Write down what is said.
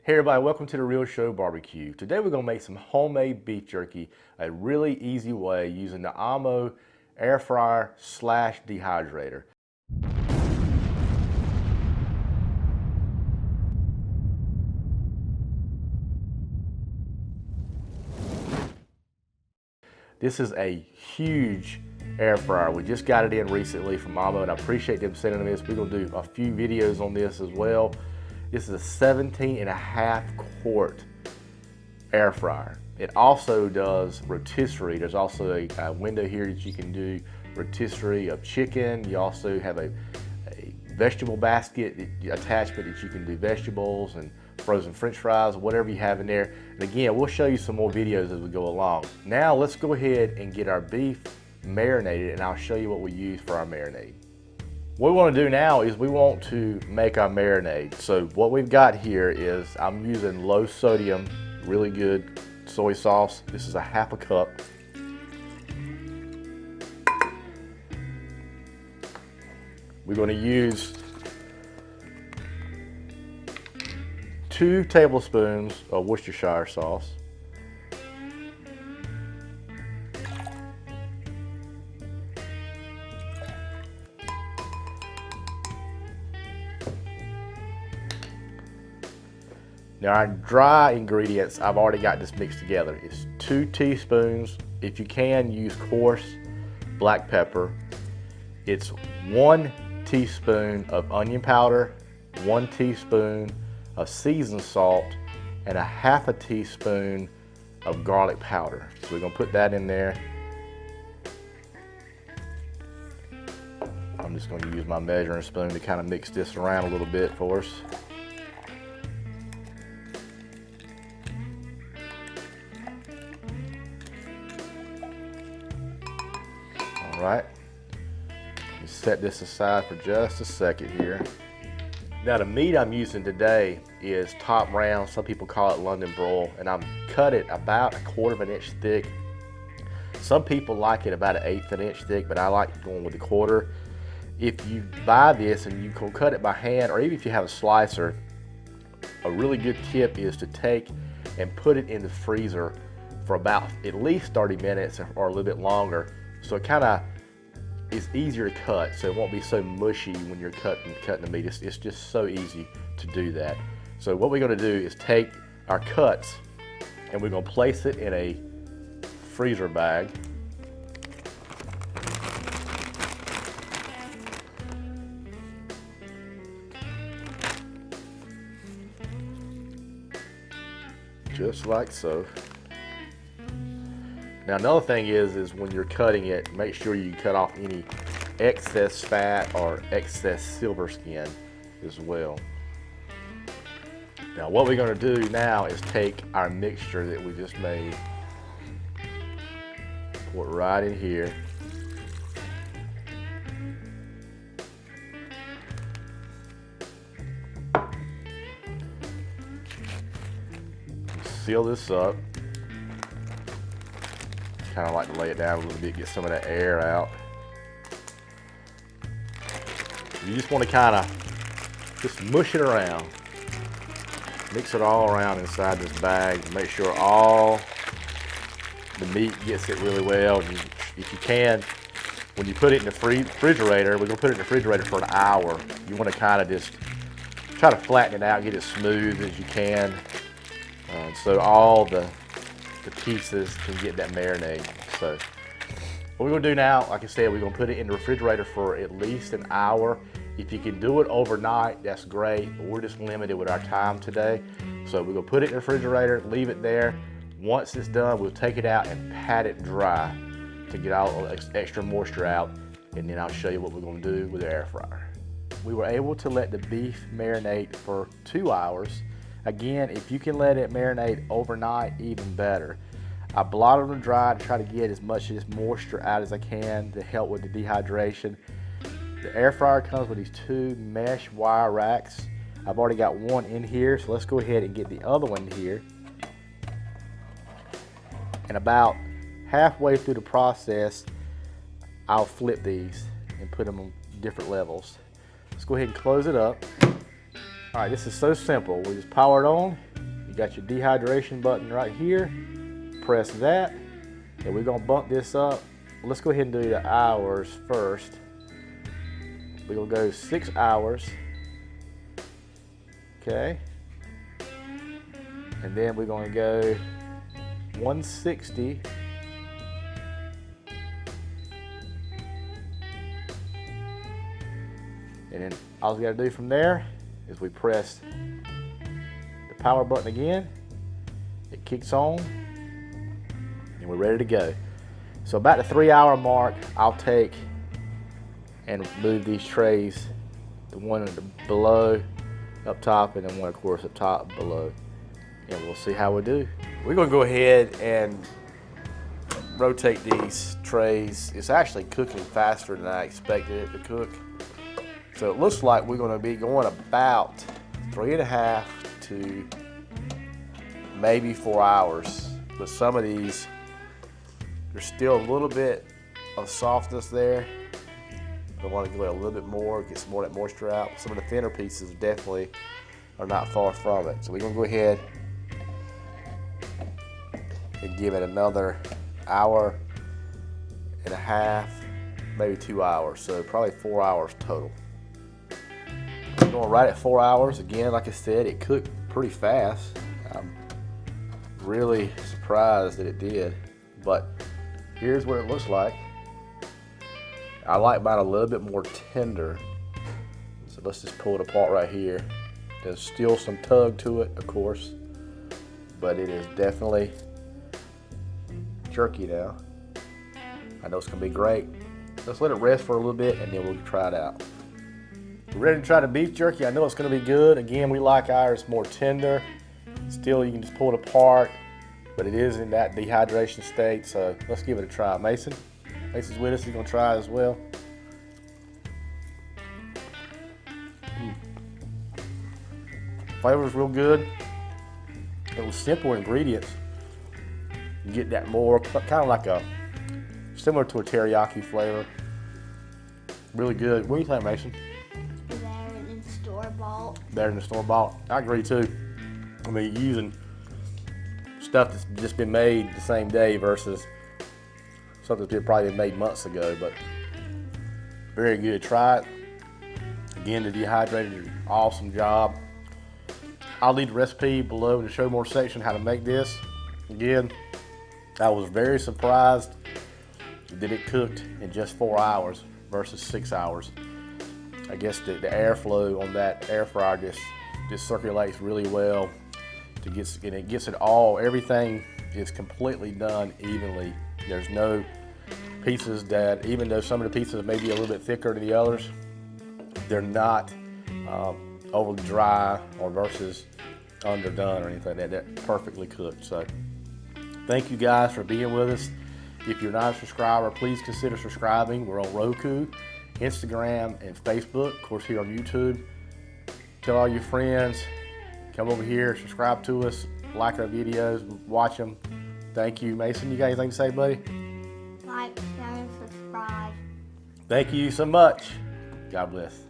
Hey everybody, welcome to The Real Show Barbecue. Today we're going to make some homemade beef jerky a really easy way using the OMMO air fryer / dehydrator. This is a huge air fryer. We just got it in recently from OMMO and I appreciate them sending this. We're going to do a few videos on this as well. This is a 17.5 quart air fryer. It also does rotisserie. There's also a window here that you can do rotisserie of chicken. You also have a vegetable basket attachment that you can do vegetables and frozen french fries, whatever you have in there. And again, we'll show you some more videos as we go along. Now let's go ahead and get our beef marinated and I'll show you what we use for our marinade. What we want to do now is we want to make our marinade. So what we've got here is I'm using low sodium, really good soy sauce. This is a half a cup. We're going to use 2 tablespoons of Worcestershire sauce. Now our dry ingredients, I've already got this mixed together. It's 2 teaspoons, if you can use coarse black pepper. It's 1 teaspoon of onion powder, 1 teaspoon of seasoned salt, and a half a teaspoon of garlic powder. So we're gonna put that in there. I'm just gonna use my measuring spoon to kind of mix this around a little bit for us. All right, set this aside for just a second here. Now the meat I'm using today is top round. Some people call it London broil, and I'm cut it about 1/4 inch thick. Some people like it about 1/8 inch thick, but I like going with 1/4. If you buy this and you can cut it by hand, or even if you have a slicer, a really good tip is to take and put it in the freezer for about at least 30 minutes or a little bit longer. So it kind of is easier to cut, so it won't be so mushy when you're cutting the meat. It's just so easy to do that. So what we're going to do is take our cuts and we're going to place it in a freezer bag. Just like so. Now another thing is when you're cutting it, make sure you cut off any excess fat or excess silver skin as well. Now what we're going to do now is take our mixture that we just made, pour it right in here. Seal this up. Kind of like to lay it down a little bit, get some of that air out. You just want to kind of just mush it around. Mix it all around inside this bag to make sure all the meat gets it really well. And if you can, when you put it in the refrigerator, we're going to put it in the refrigerator for an hour. You want to kind of just try to flatten it out, get it smooth as you can. So all the pieces can get that marinade. So what we're going to do now, like I said, we're going to put it in the refrigerator for at least an hour. If you can do it overnight, that's great, but we're just limited with our time today. So we're going to put it in the refrigerator, leave it there. Once it's done, we'll take it out and pat it dry to get all the extra moisture out, and then I'll show you what we're going to do with the air fryer. We were able to let the beef marinate for 2 hours. Again, if you can let it marinate overnight, even better. I blotted them dry to try to get as much of this moisture out as I can to help with the dehydration. The air fryer comes with these 2 mesh wire racks. I've already got one in here, so let's go ahead and get the other one here. And about halfway through the process, I'll flip these and put them on different levels. Let's go ahead and close it up. All right, this is so simple. We just power it on, got your dehydration button right here. Press that, and we're gonna bump this up. Let's go ahead and do the hours first. We're gonna go 6 hours. Okay. And then we're gonna go 160. And then all we gotta do from there is we press the power button again. It kicks on, and we're ready to go. So about the 3 hour mark, I'll take and move these trays, the one below, up top, and then one of course up top, below. And we'll see how we do. We're gonna go ahead and rotate these trays. It's actually cooking faster than I expected it to cook. So it looks like we're gonna be going about 3.5 to maybe 4 hours. But some of these, there's still a little bit of softness there. I want to go a little bit more, get some more of that moisture out. Some of the thinner pieces definitely are not far from it. So we're gonna go ahead and give it another 1.5 hours, maybe 2 hours. So probably 4 hours total. We're going right at 4 hours. Again, like I said, it cooked pretty fast. I'm really surprised that it did, but here's what it looks like. I like mine a little bit more tender. So let's just pull it apart right here. There's still some tug to it, of course, but it is definitely jerky now. I know it's gonna be great. Let's let it rest for a little bit and then we'll try it out. We're ready to try the beef jerky. I know it's gonna be good. Again, we like ours more tender. Still, you can just pull it apart, but it is in that dehydration state, so let's give it a try. Mason's with us, he's gonna try it as well. Flavor's real good. It was simple ingredients. You get that more, kind of like similar to a teriyaki flavor. Really good. What do you think, Mason? Better than store-bought. Better than store-bought. I agree too. I mean, using stuff that's just been made the same day versus something that's probably been made months ago, but very good. Try it. Again, the Dehydrator did an awesome job. I'll leave the recipe below in the show more section how to make this. Again, I was very surprised that it cooked in just 4 hours versus 6 hours. I guess the airflow on that air fryer just circulates really well. And it gets it all, everything is completely done evenly. There's no pieces that, even though some of the pieces may be a little bit thicker than the others, they're not overly dry or versus underdone or anything like that. They're perfectly cooked. So thank you guys for being with us. If you're not a subscriber, please consider subscribing. We're on Roku, Instagram, and Facebook. Of course, here on YouTube. Tell all your friends, come over here, subscribe to us, like our videos, watch them. Thank you. Mason, you got anything to say, buddy? Like, share, and subscribe. Thank you so much. God bless.